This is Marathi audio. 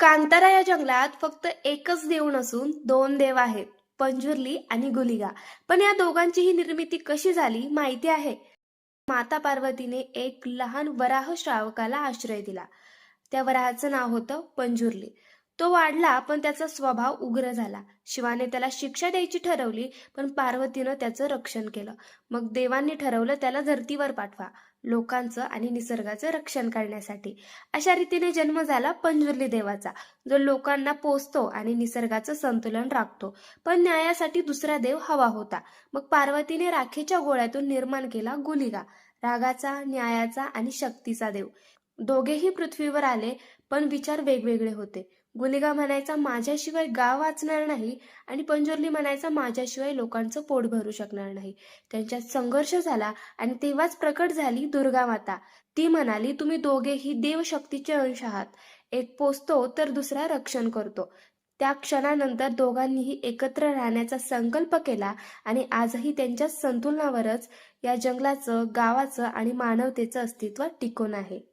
कांतारा या जंगलात फक्त एकच देव नसून दोन देव आहेत, पंजुर्ली आणि गुलिगा. पण या दोघांचीही निर्मिती कशी झाली माहिती आहे? माता पार्वतीने एक लहान वराह श्रावकाला आश्रय दिला. त्या वराहाचं नाव होतं पंजुर्ली. तो वाढला पण त्याचा स्वभाव उग्र झाला. शिवाने त्याला शिक्षा द्यायची ठरवली, पण पार्वतीनं त्याचं रक्षण केलं. मग देवांनी ठरवलं त्याला धर्तीवर पाठवा, लोकांचं आणि निसर्गाचं रक्षण करण्यासाठी. अशा रीतीने जन्म झाला पंजुर्ली देवाचा, जो लोकांना पोसतो आणि निसर्गाचं संतुलन राखतो. पण न्यायासाठी दुसरा देव हवा होता. मग पार्वतीने राखेच्या गोळ्यातून निर्माण केला गुलिगा, रागाचा, न्यायाचा आणि शक्तीचा देव. दोघेही पृथ्वीवर आले, पण विचार वेगवेगळे होते. गुलिगा म्हणायचा माझ्याशिवाय गाव वाचणार नाही, आणि पंजुर्ली म्हणायचा माझ्याशिवाय लोकांचं पोट भरू शकणार नाही. त्यांच्यात संघर्ष झाला आणि तेव्हाच प्रकट झाली दुर्गा माता. ती म्हणाली, तुम्ही दोघेही देवशक्तीचे अंश आहात. एक पोसतो तर दुसरा रक्षण करतो. त्या क्षणानंतर दोघांनीही एकत्र राहण्याचा संकल्प केला आणि आजही त्यांच्या संतुलनावरच या जंगलाचं, गावाचं आणि मानवतेचं अस्तित्व टिकून आहे.